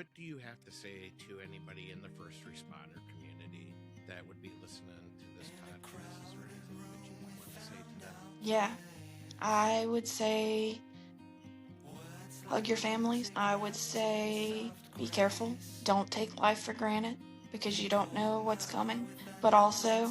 what do you have to say to anybody in the first responder community that would be listening to this podcast? Is there anything that you would want to say to them? Yeah, I would say hug your families. I would say be careful. Don't take life for granted because you don't know what's coming. But also,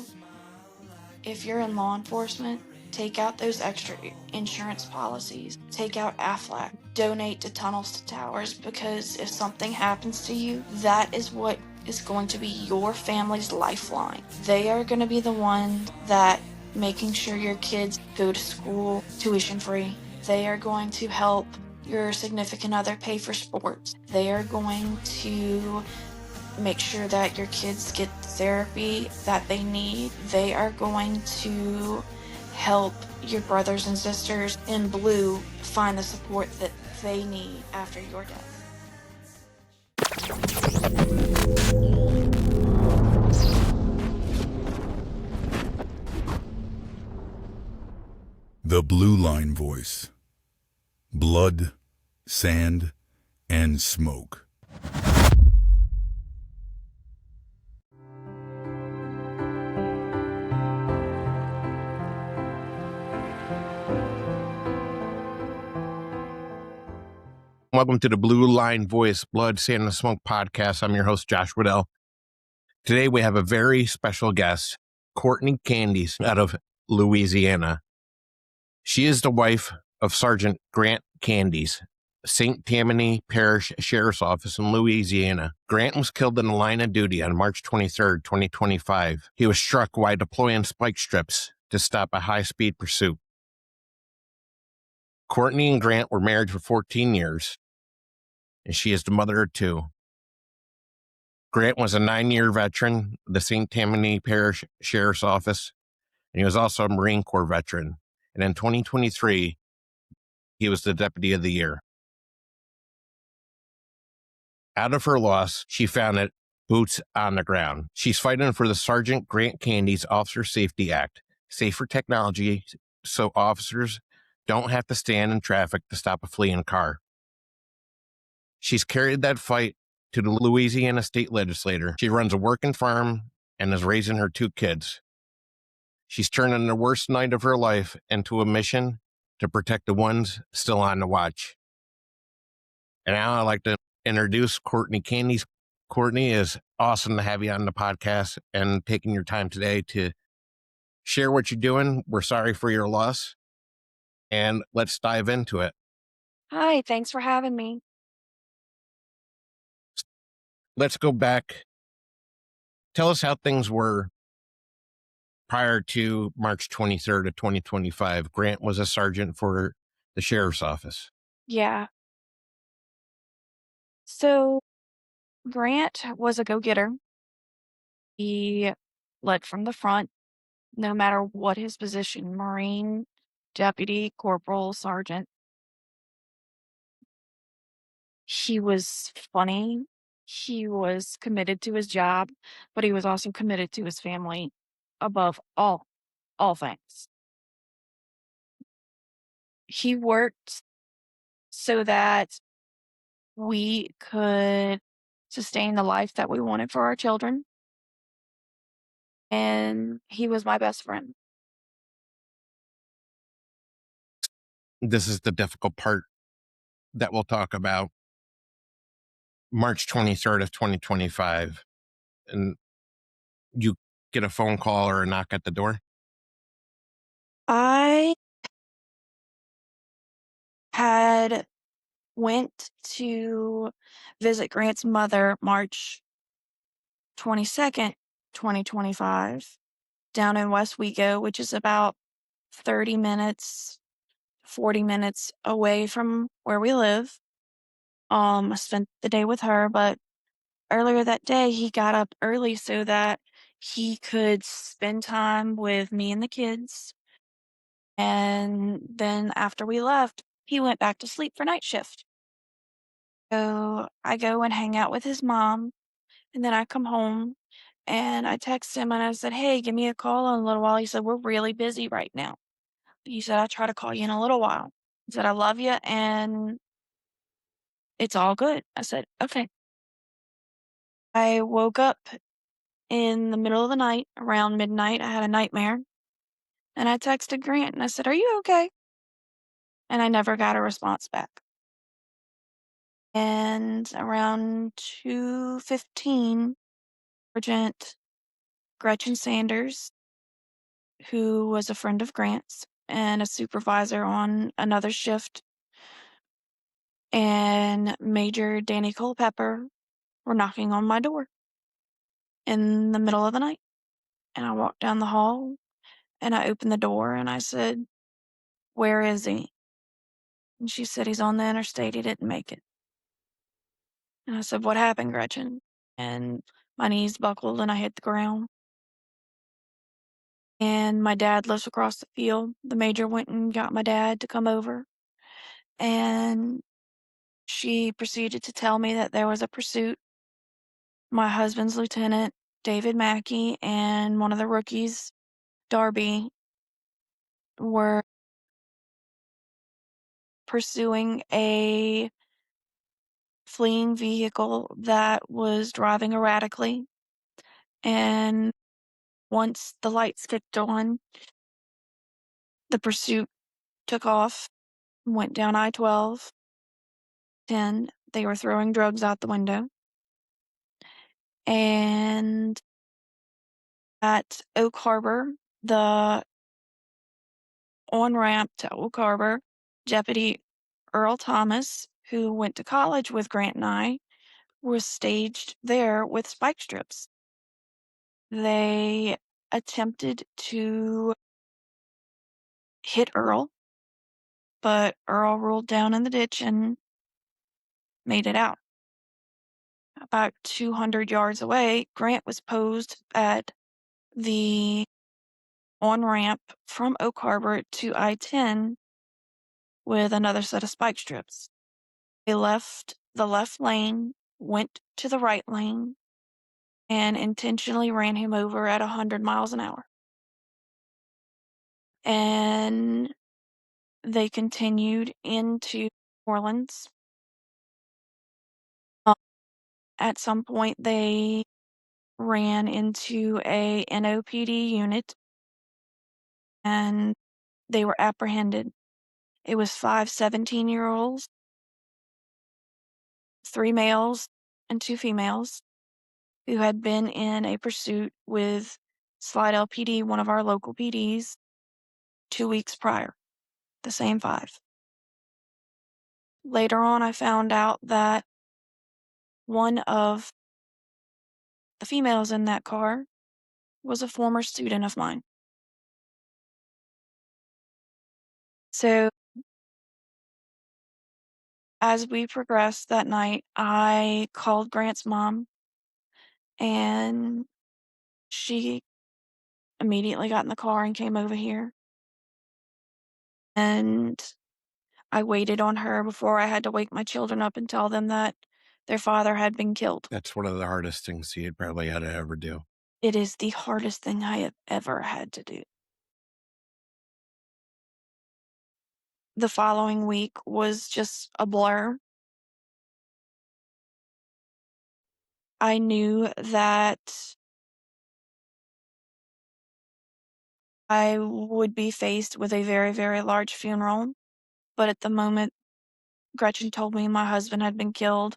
if you're in law enforcement, take out those extra insurance policies. Take out AFLAC. Donate to Tunnels to Towers, because if something happens to you, that is what is going to be your family's lifeline. They are going to be the one that making sure your kids go to school tuition free. They are going to help your significant other pay for sports. They are going to make sure that your kids get the therapy that they need. They are going to help your brothers and sisters in blue find the support that they need after your death. The Blue Line Voice. Blood, sand, and smoke. Welcome to the Blue Line Voice, Blood, Sand, and Smoke podcast. I'm your host, Josh Weddell. Today we have a very special guest, Courtney Candies out of Louisiana. She is the wife of Sergeant Grant Candies, St. Tammany Parish Sheriff's Office in Louisiana. Grant was killed in the line of duty on March 23rd, 2025. He was struck while deploying spike strips to stop a high-speed pursuit. Courtney and Grant were married for 14 years, and she is the mother of two. Grant was a 9-year veteran of the St. Tammany Parish Sheriff's Office, and he was also a Marine Corps veteran. And in 2023, he was the Deputy of the Year. Out of her loss, she found it boots on the ground. She's fighting for the Sergeant Grant Candies Officer Safety Act, safer technology so officers don't have to stand in traffic to stop a fleeing car. She's carried that fight to the Louisiana State Legislature. She runs a working farm and is raising her two kids. She's turning the worst night of her life into a mission to protect the ones still on the watch. And now I'd like to introduce Courtney Candies. Courtney, is awesome to have you on the podcast and taking your time today to share what you're doing. We're sorry for your loss, and let's dive into it. Hi, thanks for having me. Let's go back. Tell us how things were prior to March 23rd of 2025. Grant was a sergeant for the sheriff's office. Yeah. So Grant was a go-getter. He led from the front, no matter what his position, Marine, deputy, corporal, sergeant. He was funny. He was committed to his job, but he was also committed to his family above all things. He worked so that we could sustain the life that we wanted for our children. And he was my best friend. This is the difficult part that we'll talk about. March 23rd of 2025, and you get a phone call or a knock at the door. I had went to visit Grant's mother March 22nd, 2025, down in West Wego, which is about 30 minutes, 40 minutes away from where we live. I spent the day with her, but earlier that day, he got up early so that he could spend time with me and the kids. And then after we left, he went back to sleep for night shift. So I go and hang out with his mom, and then I come home and I text him and I said, "Hey, give me a call in a little while." He said, "We're really busy right now." He said, "I'll try to call you in a little while." He said, "I love you and it's all good." I said, "Okay." I woke up in the middle of the night, around midnight. I had a nightmare. And I texted Grant and I said, "Are you okay?" And I never got a response back. And around 2:15, Sergeant Gretchen Sanders, who was a friend of Grant's and a supervisor on another shift, and Major Danny Culpepper were knocking on my door in the middle of the night. And I walked down the hall and I opened the door and I said, "Where is he?" And she said, "He's on the interstate. He didn't make it." And I said, "What happened, Gretchen?" And my knees buckled and I hit the ground. And my dad lives across the field. The major went and got my dad to come over. And she proceeded to tell me that there was a pursuit. My husband's lieutenant, David Mackey, and one of the rookies, Darby, were pursuing a fleeing vehicle that was driving erratically. And once the lights kicked on, the pursuit took off, went down I-12, 10. They were throwing drugs out the window. And at Oak Harbor, the on-ramp to Oak Harbor, Deputy Earl Thomas, who went to college with Grant and I, was staged there with spike strips. They attempted to hit Earl, but Earl rolled down in the ditch and made it out. About 200 yards away, Grant was posed at the on-ramp from Oak Harbor to I-10 with another set of spike strips. They left the left lane, went to the right lane, and intentionally ran him over at 100 miles an hour. And they continued into New Orleans. At some point, they ran into a NOPD unit and they were apprehended. It was 5 17-year-olds, 3 males and 2 females, who had been in a pursuit with Slidell PD, one of our local PDs, 2 weeks prior, the same 5. Later on, I found out that one of the females in that car was a former student of mine. So as we progressed that night, I called Grant's mom, and she immediately got in the car and came over here. And I waited on her before I had to wake my children up and tell them that their father had been killed. That's one of the hardest things you'd probably had to ever do. It is the hardest thing I have ever had to do. The following week was just a blur. I knew that I would be faced with a very, very large funeral, but at the moment Gretchen told me my husband had been killed,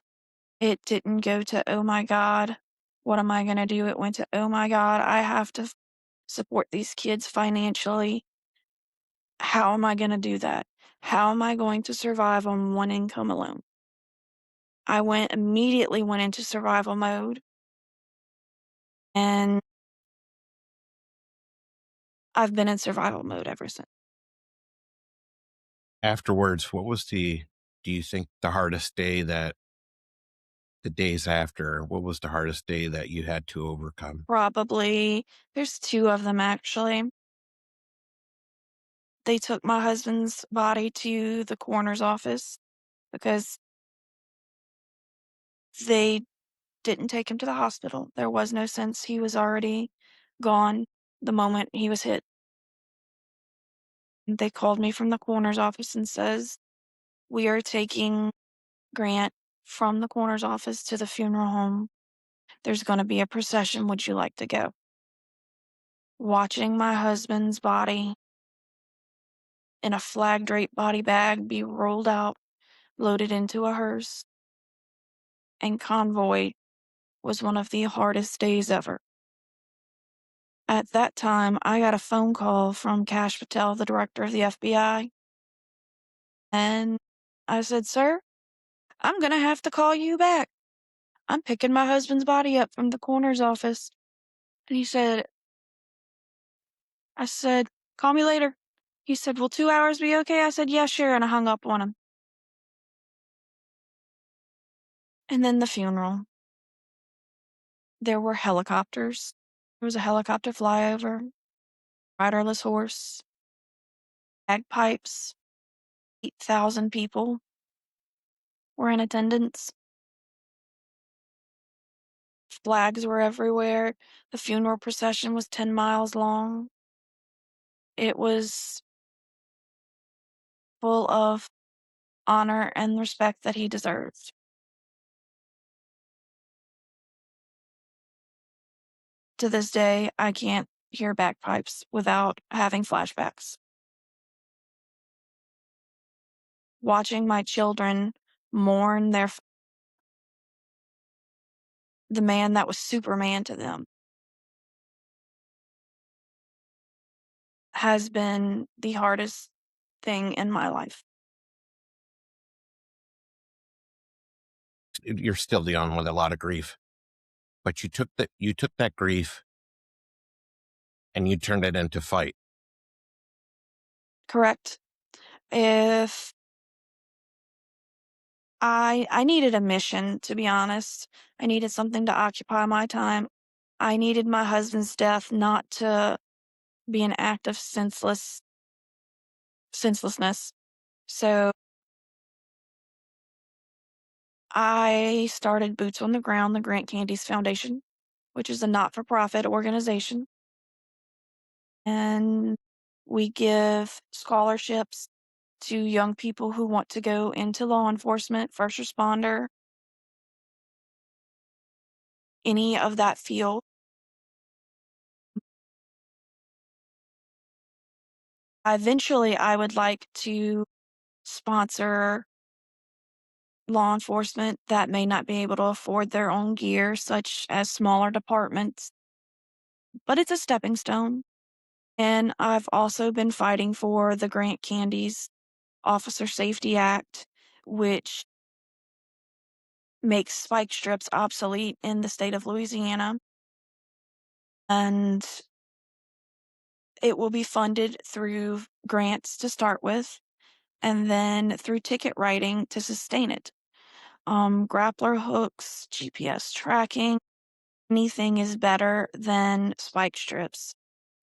it didn't go to, "Oh my God, what am I gonna do?" It went to, "Oh my God, I have to support these kids financially. How am I gonna do that? How am I going to survive on one income alone?" I immediately went into survival mode, and I've been in survival mode ever since. Afterwards, what was do you think the hardest day the days after, what was the hardest day that you had to overcome? Probably, there's 2 of them actually. They took my husband's body to the coroner's office because they didn't take him to the hospital. There was no sense. He was already gone the moment he was hit. They called me from the coroner's office and says, "We are taking Grant from the coroner's office to the funeral home There's going to be a procession. Would you like to go? Watching my husband's body in a flag draped body bag be rolled out, loaded into a hearse, and convoyed was one of the hardest days ever. At that time, I got a phone call from Cash Patel, the director of the FBI, and I said, "Sir, I'm going to have to call you back. I'm picking my husband's body up from the coroner's office." And I said, "Call me later." He said, "Will 2 hours be okay?" I said, "Yeah, sure." And I hung up on him. And then the funeral. There were helicopters. There was a helicopter flyover, riderless horse, bagpipes. 8,000 people were in attendance. Flags were everywhere. The funeral procession was 10 miles long. It was full of honor and respect that he deserved. To this day, I can't hear bagpipes without having flashbacks. Watching my children mourn the man that was Superman to them has been the hardest thing in my life. You're still dealing with a lot of grief, but you took that grief and you turned it into fight. Correct. If I needed a mission, to be honest. I needed something to occupy my time. I needed my husband's death not to be an act of senselessness. So I started Boots on the Ground, the Grant Candies Foundation, which is a not-for-profit organization. And we give scholarships to young people who want to go into law enforcement, first responder, any of that field. Eventually, I would like to sponsor law enforcement that may not be able to afford their own gear, such as smaller departments, but it's a stepping stone. And I've also been fighting for the Grant Candies Officer Safety Act, which makes spike strips obsolete in the state of Louisiana. And it will be funded through grants to start with, and then through ticket writing to sustain it. Grappler hooks, GPS tracking, anything is better than spike strips.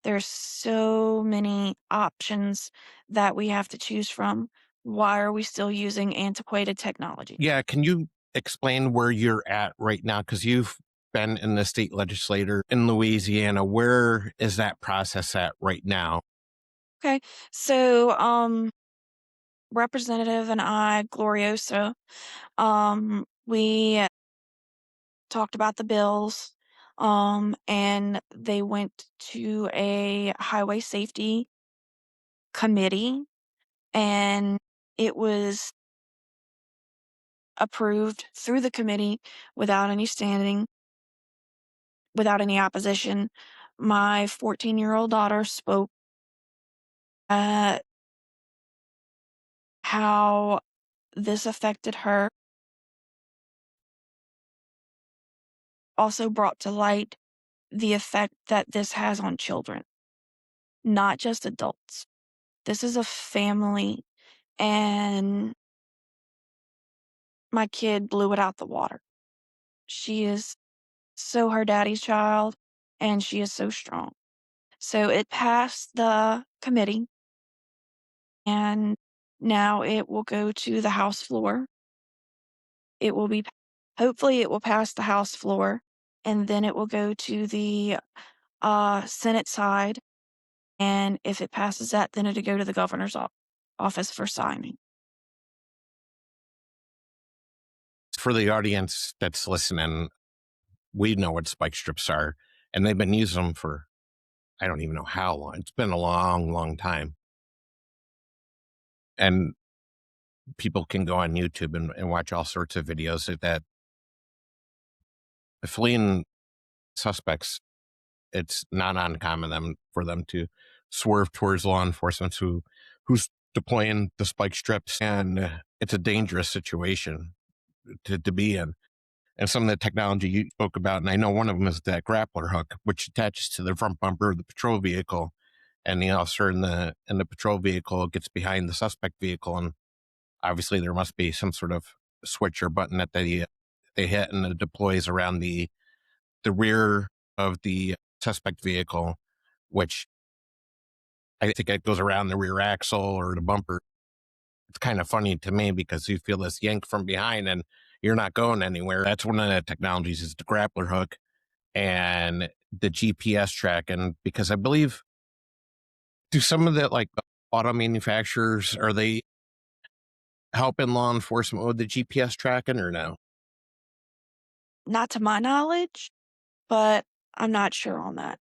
There's so many options that we have to choose from. Why are we still using antiquated technology? Yeah, can you explain where you're at right now? Because you've been in the state legislature in Louisiana. Where is that process at right now? Okay, so Representative and I, Gloriosa, we talked about the bills, and they went to a highway safety committee, and it was approved through the committee without any standing, without any opposition. My 14-year-old daughter spoke at how this affected her, also brought to light the effect that this has on children, not just adults. This is a family, and my kid blew it out the water. She is so her daddy's child, and she is so strong. So it passed the committee, and now it will go to the House floor. It will be, hopefully, it will pass the House floor, and then it will go to the Senate side. And if it passes that, then it'll go to the governor's office for signing. For the audience that's listening, we know what spike strips are, and they've been using them for, I don't even know how long. It's been a long, long time. And people can go on YouTube and watch all sorts of videos that fleeing suspects, it's not uncommon for them to swerve towards law enforcement who's deploying the spike strips, and it's a dangerous situation to be in. And some of the technology you spoke about, and I know one of them is that grappler hook, which attaches to the front bumper of the patrol vehicle, and the officer in the patrol vehicle gets behind the suspect vehicle, and obviously there must be some sort of switch or button that they hit, and it deploys around the rear of the suspect vehicle, which I think it goes around the rear axle or the bumper. It's kind of funny to me because you feel this yank from behind and you're not going anywhere. That's one of the technologies, is the grappler hook and the GPS tracking, because I believe, do some of the like auto manufacturers, are they helping law enforcement with the GPS tracking or no? Not to my knowledge, but I'm not sure on that.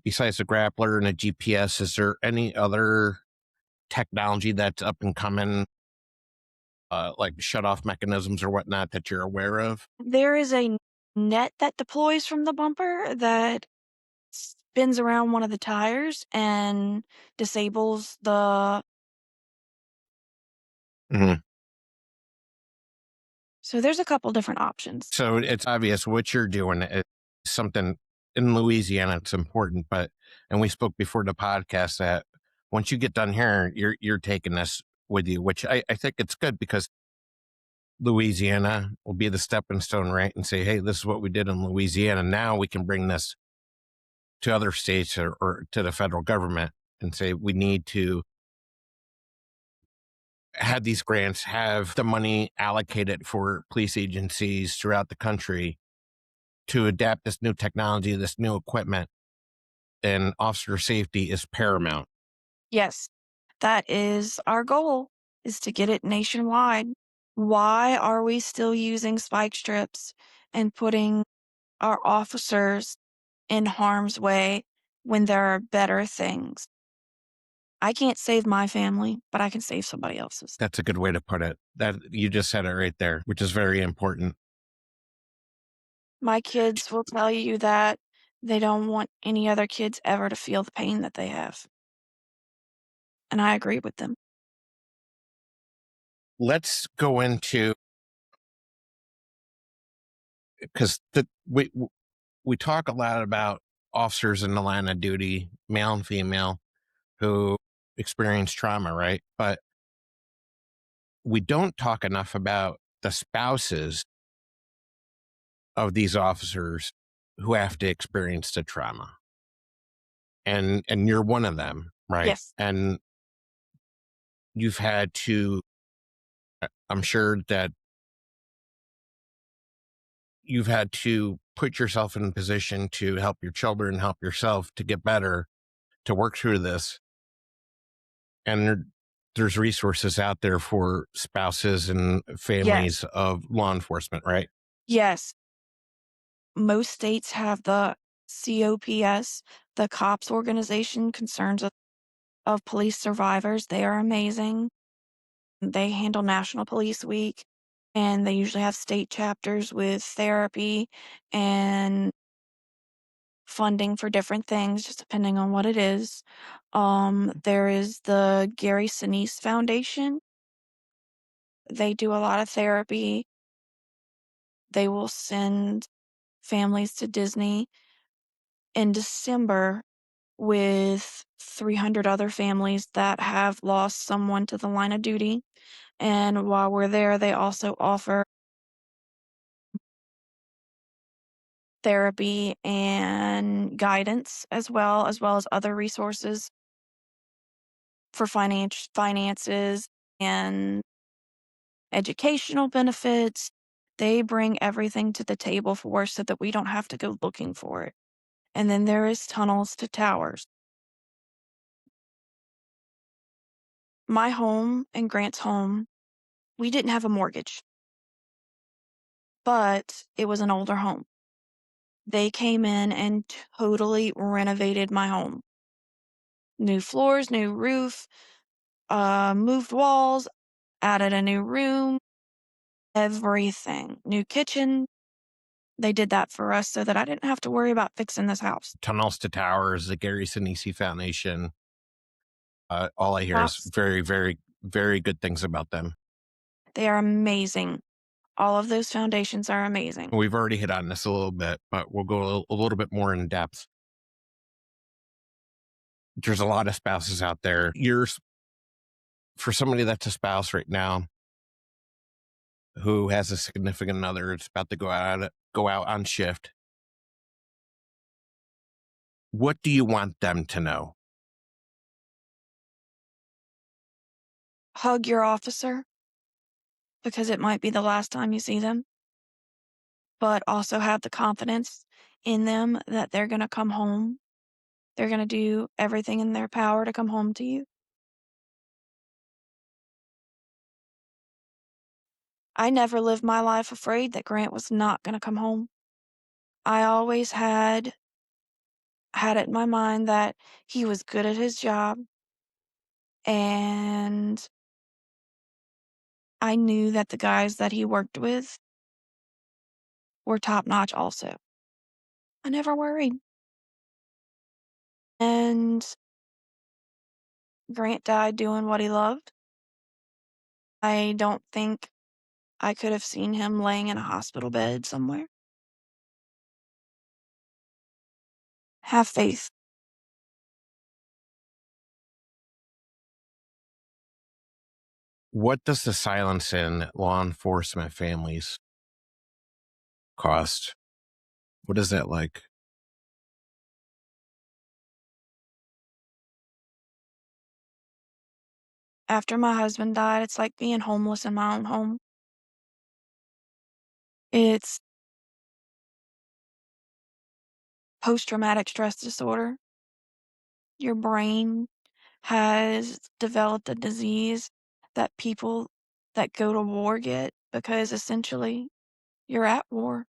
Besides the grappler and the GPS, is there any other technology that's up and coming, like shut off mechanisms or whatnot, that you're aware of? There is a net that deploys from the bumper that spins around one of the tires and disables the. Mhm. So there's a couple different options. So it's obvious what you're doing is something in Louisiana. It's important, and we spoke before the podcast that once you get done here, you're taking this with you, which I think it's good, because Louisiana will be the stepping stone, right? And say, hey, this is what we did in Louisiana. Now we can bring this to other states or to the federal government and say, we need to have these grants, have the money allocated for police agencies throughout the country to adapt this new technology, this new equipment, and officer safety is paramount. Yes, that is our goal, is to get it nationwide. Why are we still using spike strips and putting our officers in harm's way when there are better things? I can't save my family, but I can save somebody else's. That's a good way to put it. That you just said it right there, which is very important. My kids will tell you that they don't want any other kids ever to feel the pain that they have. And I agree with them. Let's go into, because we talk a lot about officers in the line of duty, male and female, who experience trauma, right? But we don't talk enough about the spouses of these officers who have to experience the trauma. And you're one of them, right? Yes. And you've had to, I'm sure that you've had to put yourself in a position to help your children, help yourself to get better, to work through this. And there's resources out there for spouses and families of law enforcement, right? Yes. Most states have the COPS, the COPS organization, Concerns of Police Survivors. They are amazing. They handle National Police Week, and they usually have state chapters with therapy and funding for different things, just depending on what it is. There is the Gary Sinise Foundation. They do a lot of therapy. They will send families to Disney in December with 300 other families that have lost someone to the line of duty. And while we're there, they also offer therapy and guidance, as well as other resources for finances and educational benefits. They bring everything to the table for us so that we don't have to go looking for it. And then there is Tunnels to Towers. My home and Grant's home, we didn't have a mortgage, but it was an older home. They came in and totally renovated my home. New floors, new roof, moved walls, added a new room, everything. New kitchen. They did that for us so that I didn't have to worry about fixing this house. Tunnels to Towers, the Gary Sinise Foundation. All I hear is Props. very, very, very good things about them. They are amazing. All of those foundations are amazing. We've already hit on this a little bit, but we'll go a little bit more in depth. There's a lot of spouses out there. For somebody that's a spouse right now who has a significant other, it's about to go out on shift. What do you want them to know? Hug your officer because it might be the last time you see them, but also have the confidence in them that they're going to come home. They're going to do everything in their power to come home to you. I never lived my life afraid that Grant was not going to come home. I always had it in my mind that he was good at his job, and I knew that the guys that he worked with were top notch also. I never worried. And Grant died doing what he loved. I don't think I could have seen him laying in a hospital bed somewhere. Have faith. What does the silence in law enforcement families cost? What is that like? After my husband died, it's like being homeless in my own home. It's post-traumatic stress disorder. Your brain has developed a disease that people that go to war get because essentially you're at war.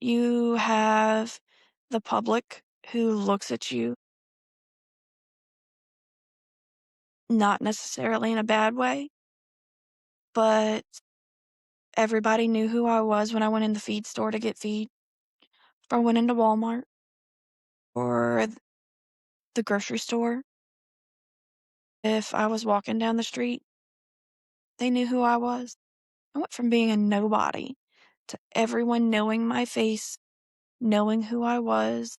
You have the public who looks at you not necessarily in a bad way, but everybody knew who I was when I went in the feed store to get feed, or went into Walmart or the grocery store. If I was walking down the street, they knew who I was. I went from being a nobody to everyone knowing my face, knowing who I was,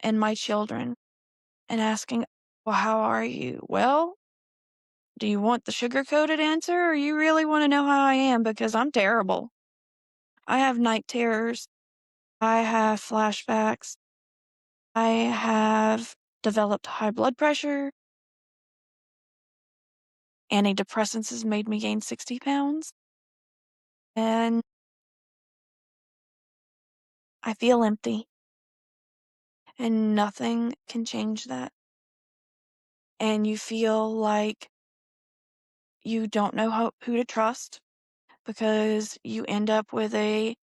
and my children, and asking, "Well, how are you?" "Well, do you want the sugar-coated answer, or you really want to know how I am? Because I'm terrible. I have night terrors. I have flashbacks. I have developed high blood pressure. Antidepressants has made me gain 60 pounds. And I feel empty. And nothing can change that. And you feel like you don't know who to trust because you end up with a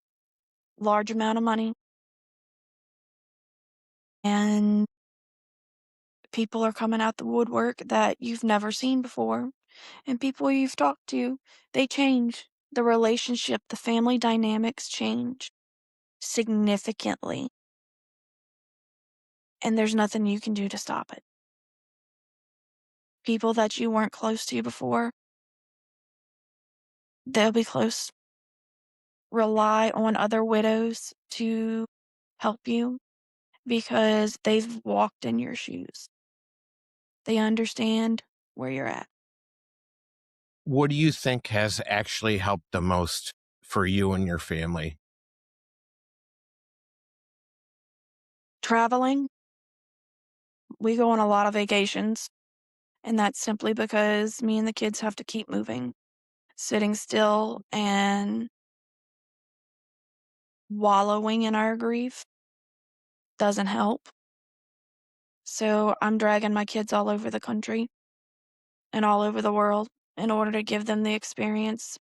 large amount of money and people are coming out the woodwork that you've never seen before. And people you've talked to, they change. The relationship, the family dynamics change significantly. And there's nothing you can do to stop it. People that you weren't close to before, they'll be close. Rely on other widows to help you because they've walked in your shoes. They understand where you're at. What do you think has actually helped the most for you and your family? Traveling, we go on a lot of vacations, and that's simply because me and the kids have to keep moving. Sitting still and wallowing in our grief doesn't help. So I'm dragging my kids all over the country and all over the world in order to give them the experience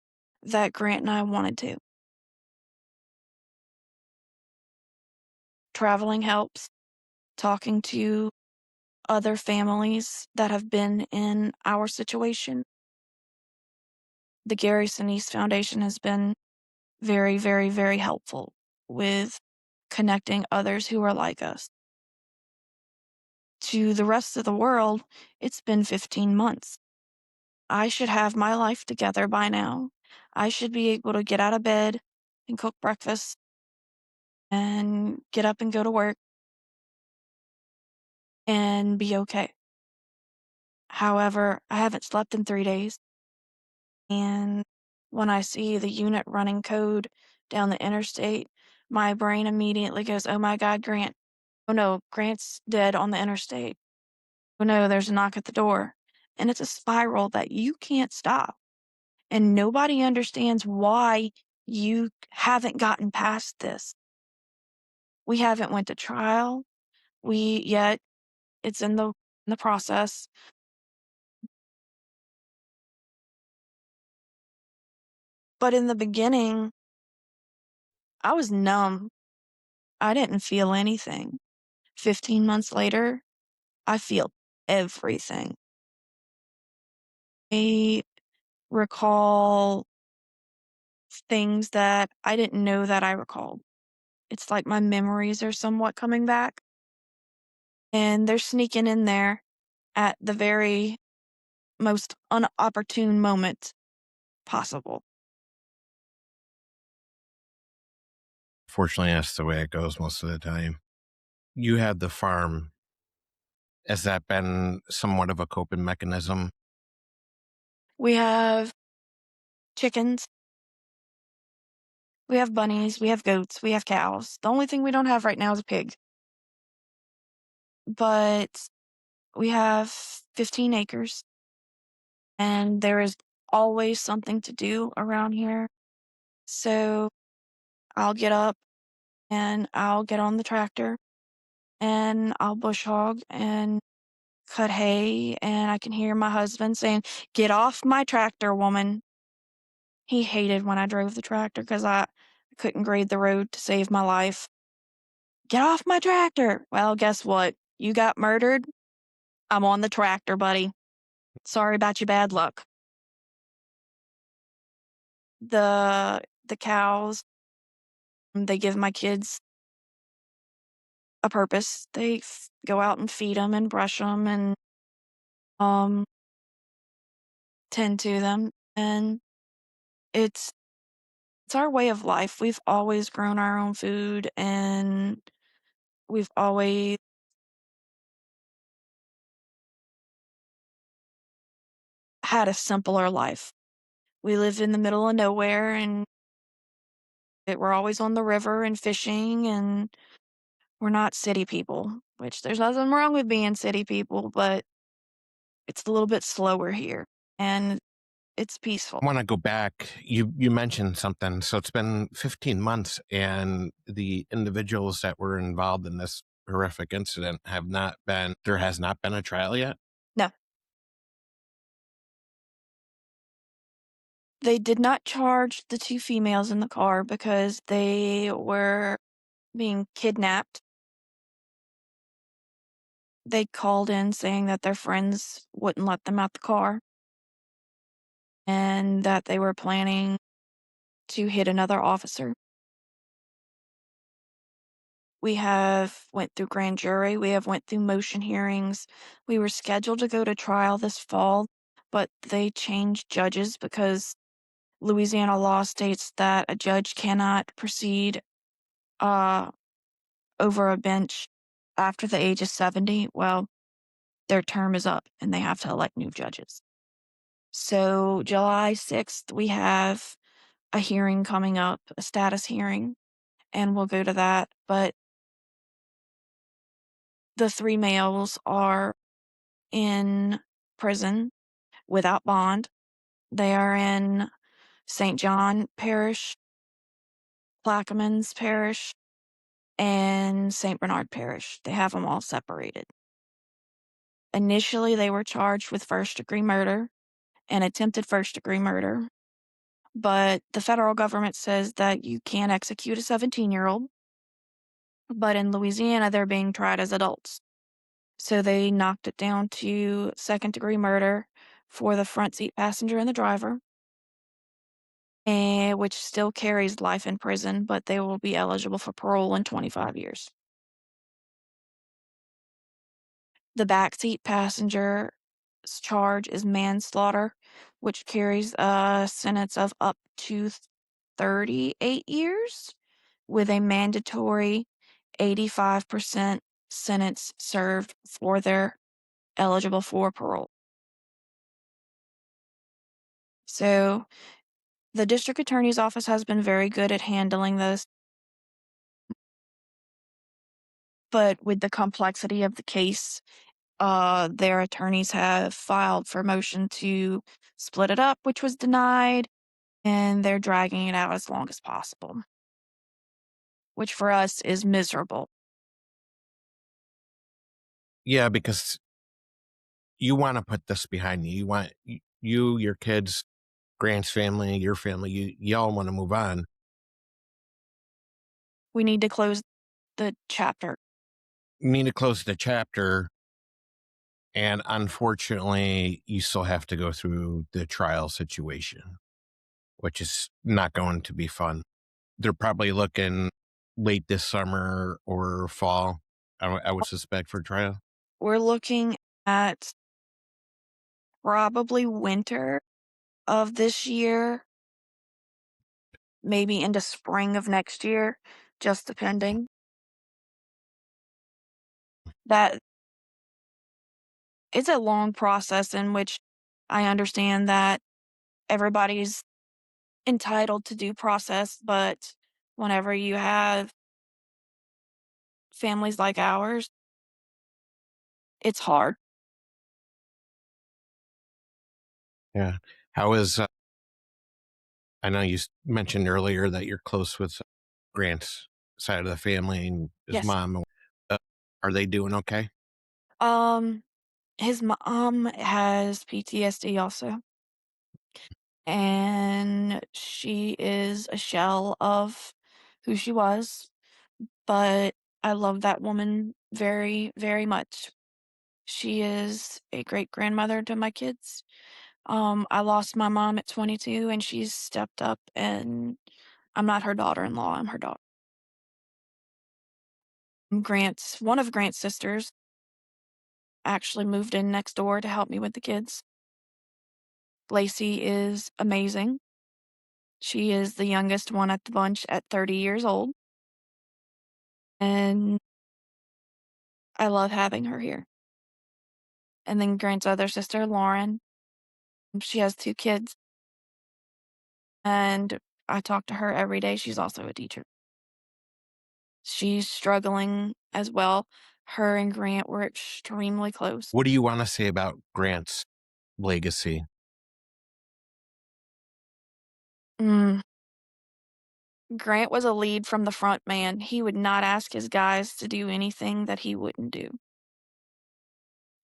that Grant and I wanted to. Traveling helps. Talking to other families that have been in our situation. The Gary Sinise Foundation has been very, very, very helpful with connecting others who are like us. To the rest of the world, it's been 15 months. I should have my life together by now. I should be able to get out of bed and cook breakfast and get up and go to work and be okay. However, I haven't slept in 3 days. And when I see the unit running code down the interstate, my brain immediately goes, oh my God, Grant. Oh no, Grant's dead on the interstate. Oh no, there's a knock at the door. And it's a spiral that you can't stop. And nobody understands why you haven't gotten past this. We haven't went to trial. Yet it's in the process. But in the beginning, I was numb. I didn't feel anything. 15 months later, I feel everything. I recall things that I didn't know that I recalled. It's like my memories are somewhat coming back, and they're sneaking in there at the very most unopportune moment possible. Fortunately, that's the way it goes most of the time. You had the farm. Has that been somewhat of a coping mechanism? We have chickens, we have bunnies, we have goats, we have cows. The only thing we don't have right now is a pig. But we have 15 acres, and there is always something to do around here. So I'll get up and I'll get on the tractor and I'll bush hog and cut hay, and I can hear my husband saying, "Get off my tractor, woman." He hated when I drove the tractor because I couldn't grade the road to save my life. "Get off my tractor." Well, guess what? You got murdered. I'm on the tractor, buddy. Sorry about your bad luck. The cows, they give my kids a purpose. They go out and feed them and brush them and um tend to them, and it's our way of life. We've always grown our own food, and we've always had a simpler life. We live in the middle of nowhere, and we're always on the river and fishing, and we're not city people, which there's nothing wrong with being city people, but it's a little bit slower here, and it's peaceful. I want to go back. You mentioned something. So it's been 15 months, and the individuals that were involved in this horrific incident there has not been a trial yet? No, they did not charge the 2 females in the car because they were being kidnapped. They called in saying that their friends wouldn't let them out the car and that they were planning to hit another officer. We have went through grand jury. We have went through motion hearings. We were scheduled to go to trial this fall, but they changed judges because Louisiana law states that a judge cannot proceed uh, over a bench after the age of 70. Well, their term is up and they have to elect new judges. So July 6th, we have a hearing coming up, a status hearing, and we'll go to that. But the 3 males are in prison without bond. They are in St. John Parish, Plaquemines Parish, and St. Bernard Parish. They have them all separated. Initially, they were charged with first-degree murder and attempted first-degree murder. But the federal government says that you can't execute a 17-year-old. But in Louisiana, they're being tried as adults. So they knocked it down to second-degree murder for the front seat passenger and the driver, and which still carries life in prison, but they will be eligible for parole in 25 years. The backseat passenger's charge is manslaughter, which carries a sentence of up to 38 years with a mandatory 85% sentence served for their eligible for parole. So the district attorney's office has been very good at handling this, but with the complexity of the case, their attorneys have filed for motion to split it up, which was denied, and they're dragging it out as long as possible, which for us is miserable. Yeah, because you want to put this behind you. You want you, your kids, Grant's family, your family, you all want to move on. We need to close the chapter. You need to close the chapter, and unfortunately, you still have to go through the trial situation, which is not going to be fun. They're probably looking late this summer or fall, I would suspect, for trial. We're looking at probably winter of this year, maybe into spring of next year, just depending. That it's a long process in which I understand that everybody's entitled to due process, but whenever you have families like ours, it's hard. Yeah. How is, I know you mentioned earlier that you're close with Grant's side of the family and his Yes. mom. Uh, are they doing okay? Um, his mom has PTSD also, and she is a shell of who she was, but I love that woman very, very much. She is a great grandmother to my kids. I lost my mom at 22 and she's stepped up, and I'm not her daughter-in-law, I'm her daughter. One of Grant's sisters actually moved in next door to help me with the kids. Lacey is amazing. She is the youngest one at the bunch at 30 years old, and I love having her here. And then Grant's other sister, Lauren, she has 2 kids, and I talk to her every day. She's also a teacher. She's struggling as well. Her and Grant were extremely close. What do you want to say about Grant's legacy? Mm. Grant was a lead from the front man. He would not ask his guys to do anything that he wouldn't do.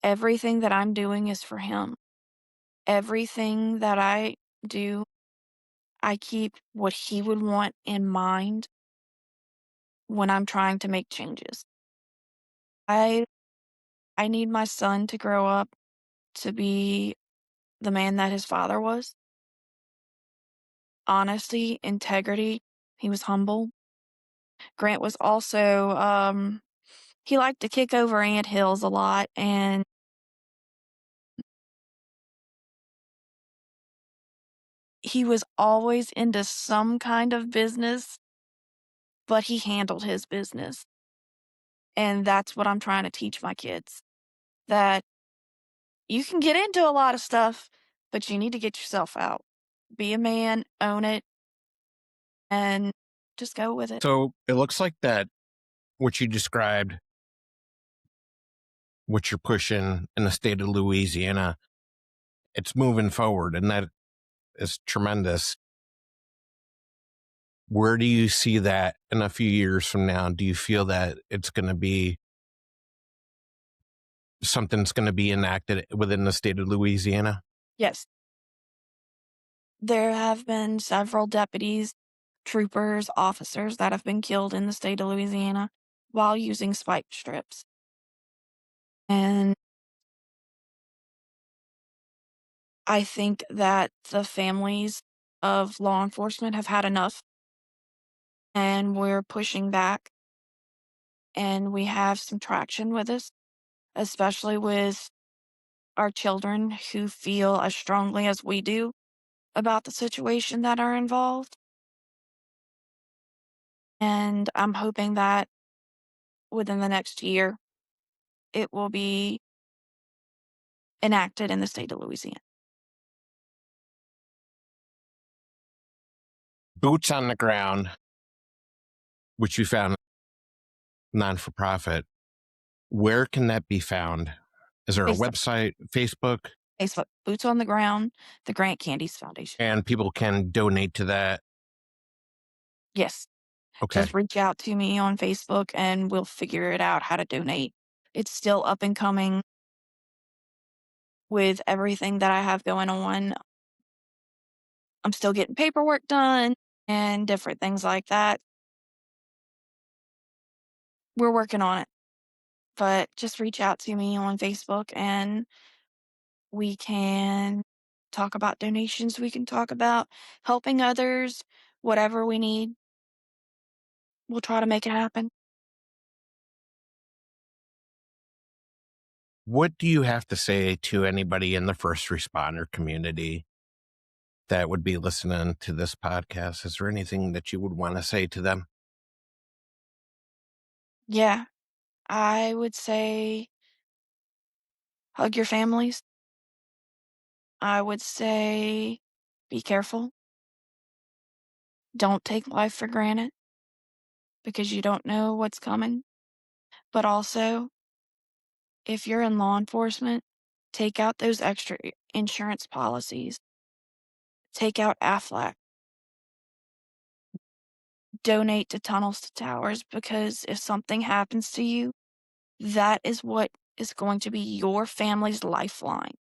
Everything that I'm doing is for him. Everything that I do, I keep what he would want in mind when I'm trying to make changes. I I need my son to grow up to be the man that his father was. Honesty, integrity. He was humble. Grant was also he liked to kick over anthills a lot, and he was always into some kind of business, but he handled his business. And that's what I'm trying to teach my kids, that you can get into a lot of stuff, but you need to get yourself out. Be a man, own it, and just go with it. So it looks like that what you described, what you're pushing in the state of Louisiana, it's moving forward, and that is tremendous. Where do you see that in a few years from now? Do you feel that it's going to be something's going to be enacted within the state of Louisiana? Yes. There have been several deputies, troopers, officers that have been killed in the state of Louisiana. while using spike strips. And I think that the families of law enforcement have had enough, and we're pushing back, and we have some traction with this, especially with our children who feel as strongly as we do about the situation that are involved. And I'm hoping that within the next year, it will be enacted in the state of Louisiana. Boots on the ground, which you found non-for-profit. Where can that be found? Is there a Facebook. website, Facebook? Facebook, Boots on the Ground, the Grant Candies Foundation. And people can donate to that? Yes. Okay. Just reach out to me on Facebook and we'll figure it out how to donate. It's still up and coming with everything that I have going on. I'm still getting paperwork done and different things like that. We're working on it. But just reach out to me on Facebook and we can talk about donations. We can talk about helping others, whatever we need. We'll try to make it happen. What do you have to say to anybody in the first responder community that would be listening to this podcast? Is there anything that you would want to say to them? Yeah, I would say hug your families. I would say be careful. Don't take life for granted because you don't know what's coming. But also, if you're in law enforcement, take out those extra insurance policies. Take out Aflac. Donate to Tunnels to Towers because if something happens to you, that is what is going to be your family's lifeline.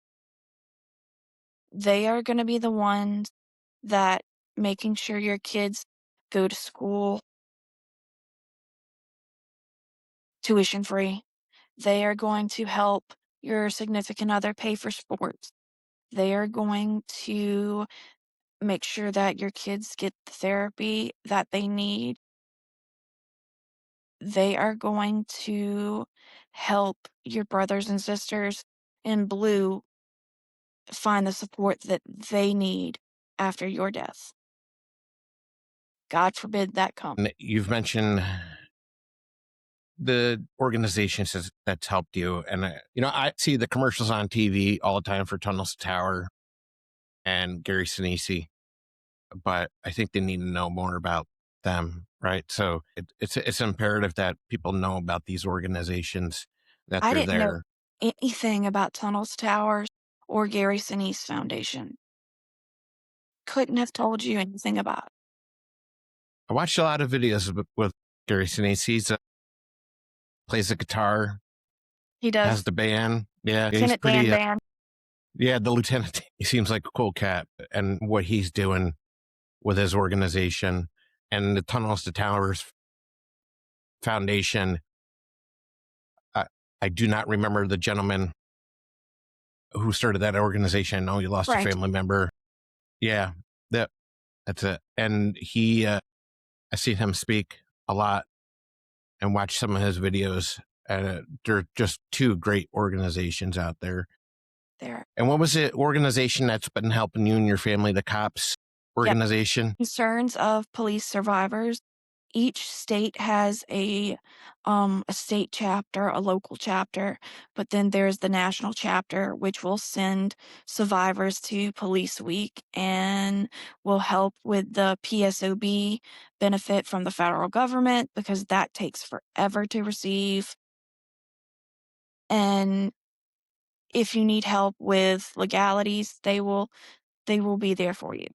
They are going to be the ones that making sure your kids go to school tuition free. They are going to help your significant other pay for sports. They are going to make sure that your kids get the therapy that they need. They are going to help your brothers and sisters in blue find the support that they need after your death. God forbid that comes. And you've mentioned the organizations that's helped you. And, I see the commercials on TV all the time for Tunnels to Tower and Gary Sinise, but I think they need to know more about them, right? So it's imperative that people know about these organizations, that I they're didn't know there. anything about Tunnels Towers or Gary Sinise Foundation. Couldn't have told you anything about it. I watched a lot of videos with Gary Sinise. He plays the guitar, He does. has the band. Yeah, he's Lieutenant Dan pretty. Band. Yeah, the lieutenant. He seems like a cool cat, and what he's doing with his organization and the Tunnels to Towers Foundation. I do not remember the gentleman who started that organization. I know he lost a family member. Yeah, that's it. And I seen him speak a lot and watch some of his videos. And they're just two great organizations out there. And what was the organization that's been helping you and your family, the COPS organization? Yep. Concerns of Police Survivors. Each state has a state chapter, a local chapter, but then there's the national chapter, which will send survivors to Police Week and will help with the PSOB benefit from the federal government because that takes forever to receive. And if you need help with legalities, they will be there for you.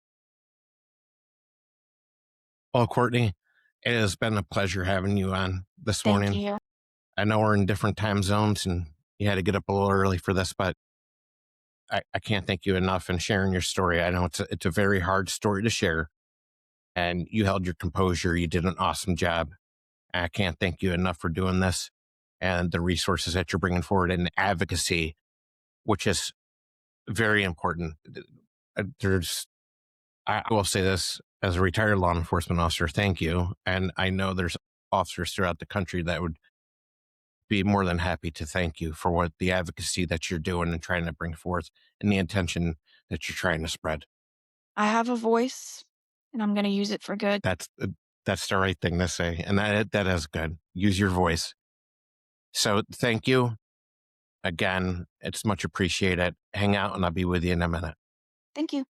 Well, Courtney, it has been a pleasure having you on this morning. Thank you. I know we're in different time zones and you had to get up a little early for this, but I can't thank you enough in sharing your story. I know it's a very hard story to share, and you held your composure. You did an awesome job. I can't thank you enough for doing this and the resources that you're bringing forward and advocacy, which is very important. I will say this as a retired law enforcement officer, thank you. And I know there's officers throughout the country that would be more than happy to thank you for what the advocacy that you're doing and trying to bring forth and the intention that you're trying to spread. I have a voice, and I'm going to use it for good. That's the right thing to say. And that is good. Use your voice. So thank you again. It's much appreciated. Hang out and I'll be with you in a minute. Thank you.